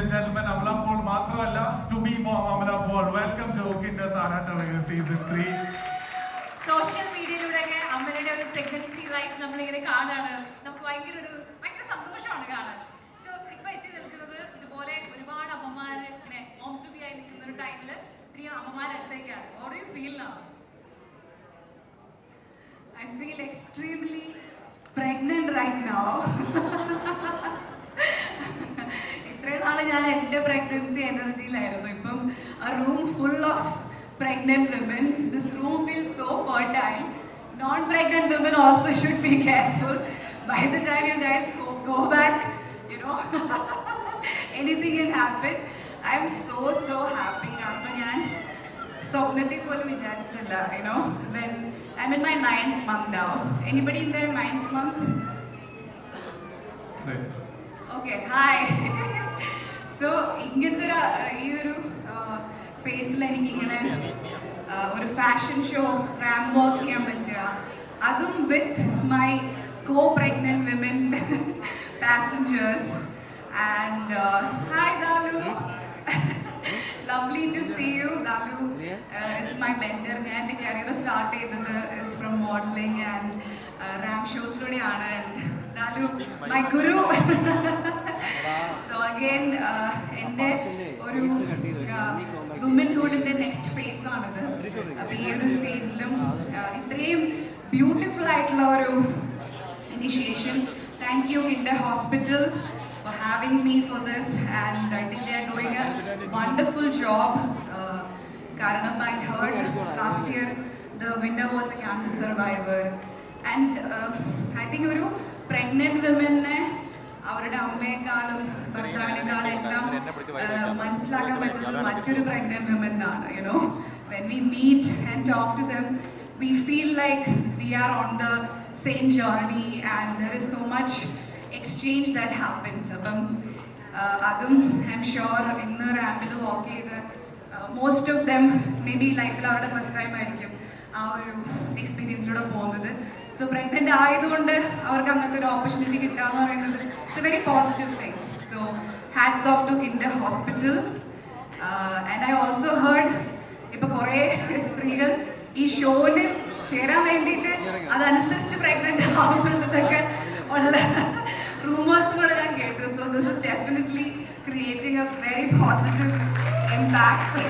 and gentlemen, Amala Paul മാത്രമല്ല to be mom Amala Paul. Welcome to Kinder Tara season 3. Social മീഡിയയിലൂടെയൊക്കെ അമ്മയുടെ ഒരു pregnancy life നമ്മളിങ്ങനെ കാണാണ്. നമുക്ക് ഭയങ്കര സന്തോഷമാണ് കാണാൻ. സോ ഇപ്പൊ എത്തി നിൽക്കുന്നത് ഇതുപോലെ ഒരുപാട് അമ്മമാര് ഇങ്ങനെ മോം ടു ബി ആയി നിൽക്കുന്ന ഒരു ടൈമില് ഇത്രയും അമ്മമാരടുത്തേക്കാണ്. How do you feel now? I feel extremely pregnant right now. ഇത്രയും നാള് ഞാൻ എൻ്റെ പ്രഗ്നൻസി എനർജിയിലായിരുന്നു. ഇപ്പം a room full of pregnant women. This room feels so fertile. Non-pregnant women also should be careful. By the time you guys go back, you know, anything can happen. I am so happy. അപ്പോൾ ഞാൻ സ്വപ്നത്തിൽ പോലും വിചാരിച്ചിട്ടില്ല. You know, when I'm in my 9th month now. Anybody in their 9th month? Okay, hi. So ഇങ്ങനത്തെ ഈ ഒരു ഫേസിൽ എനിക്ക് ഇങ്ങനെ ഒരു ഫാഷൻ ഷോ റാമ്പ് വാക്ക് ചെയ്യാൻ പറ്റുക, അതും with my co-pregnant women passengers. And hi Dalu. Lovely to see you. Dalu is my mentor. ഞാൻ എൻ്റെ കരിയർ സ്റ്റാർട്ട് ചെയ്തത് is from modeling and ramp ഷോസിലൂടെയാണ്. And Dalu, my guru. So again, എൻ്റെ ഒരു വുമൻഹുഡിൻ്റെ next face ആണിത്. അപ്പോൾ ഈ ഒരു സ്റ്റേജിലും ഇത്രയും ബ്യൂട്ടിഫുൾ ആയിട്ടുള്ള ഒരു initiation. Thank you Kinder Hospital for having me for this, and I think they are doing a wonderful job. Karanam, I heard last year the winner was a cancer survivor, and I think oru pregnant women ne അവരുടെ അമ്മയെക്കാളും ഭർത്താവിനേക്കാളും എല്ലാം മനസ്സിലാക്കാൻ പറ്റുന്നത് മറ്റൊരു pregnant women ആണ്. You know, when we meet and talk to them, we feel like we are on the same journey, and there is so much exchange that happens. അപ്പം അതും I'm sure ഇന്ന് റാമ്പിൽ വാക്ക് ചെയ്ത് most of them maybe ലൈഫിൽ അവരുടെ first time ആയിരിക്കും ആ ഒരു എക്സ്പീരിയൻസിലൂടെ പോകുന്നത്. സോ പ്രഗ്നൻ്റ് ആയതുകൊണ്ട് അവർക്ക് അങ്ങനത്തെ ഒരു ഓപ്പർച്യൂണിറ്റി കിട്ടുക എന്ന് പറയുന്നത് it's A very positive thing. So hats of two Kinder hospital. And I also heard ഇപ്പൊ കുറേ സ്ത്രീകൾ ഈ ഷോന് ചേരാൻ വേണ്ടിയിട്ട് അതനുസരിച്ച് പ്രഗ്നൻ്റ് ആവുന്നതൊക്കെ ഉള്ള റൂമേഴ്സ് കൂടെ ഞാൻ കേട്ടു. So this is definitely creating a very positive impact.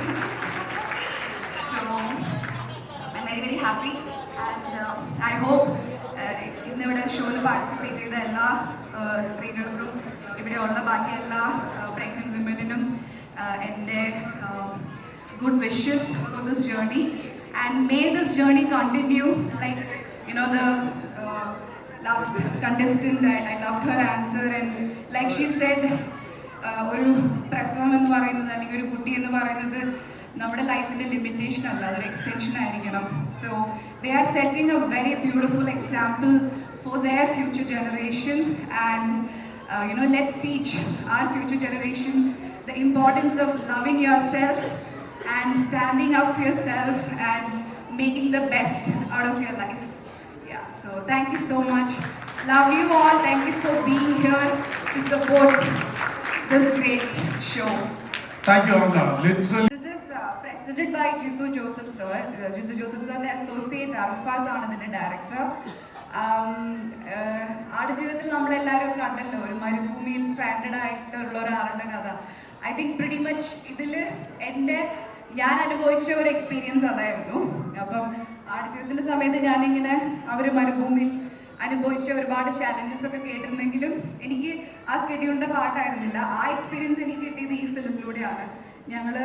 So I am very happy, and I hope ഇന്നിവിടെ ഷോയിൽ പാർട്ടിസിപ്പേറ്റ് ചെയ്ത എല്ലാ സ്ത്രീകൾക്കും ഇവിടെയുള്ള ബാക്കി എല്ലാ പ്രഗ്നന്റ് വിമനിനും എൻ്റെ good wishes for this journey, and may this journey continue. Like, you know, the last contestant, I loved her answer, and like she said, ഒരു പ്രസവം എന്ന് പറയുന്നത് അല്ലെങ്കിൽ ഒരു കുട്ടി എന്ന് പറയുന്നത് നമ്മുടെ ലൈഫിൻ്റെ ലിമിറ്റേഷൻ അല്ല, അതൊരു എക്സ്റ്റൻഷൻ ആയിരിക്കണം. So they are setting A very beautiful example for their future generation, and you know, let's teach our future generation the importance of loving yourself and standing up for yourself and making the best out of your life. Yeah, so thank you so much. Love you all. Thank you for being here to support this great show. Thank you, Amala. Literally. This is presented by Jittu Joseph sir. Jittu Joseph sir, the associate Arfaz ആണ് ഇതിന്റെ director. ആടുജീവിതത്തിൽ നമ്മളെല്ലാവരും കണ്ടല്ലോ ഒരു മരുഭൂമിയിൽ stranded ആയിട്ടുള്ള ഒരാളുടെ കഥ. I think pretty much ഇതിൽ ഞാൻ അനുഭവിച്ച ഒരു എക്സ്പീരിയൻസ് അതായിരുന്നു. അപ്പം ആടുജീവിതത്തിൻ്റെ സമയത്ത് ഞാനിങ്ങനെ അവർ മരുഭൂമിയിൽ അനുഭവിച്ച ഒരുപാട് ചാലഞ്ചസ് ഒക്കെ കേട്ടിരുന്നെങ്കിലും എനിക്ക് ആ സ്കെഡ്യൂളിൻ്റെ പാട്ടായിരുന്നില്ല. ആ എക്സ്പീരിയൻസ് എനിക്ക് കിട്ടിയത് ഈ ഫിലിമിലൂടെയാണ്. ഞങ്ങൾ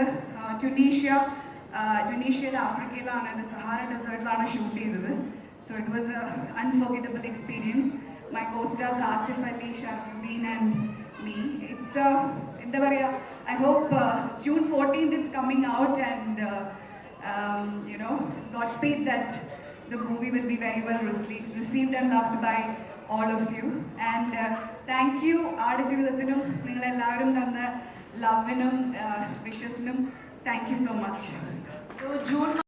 ട്യൂണീഷ്യയിൽ ആഫ്രിക്കയിലാണ്, സഹാറ ഡെസേർട്ടിലാണ് ഷൂട്ട് ചെയ്തത്. So it was an unforgettable experience. My co-stars Asif Ali, Sharafuddin and me. It's എന്താ പറയുക, I hope June 14th it's coming out, and you know, Godspeed that the movie will be very well received and loved by all of you. And thank you ആടുജീവിതത്തിനും നിങ്ങളെല്ലാവരും തന്ന ലവിനും വിഷസിനും. Thank you so much. So June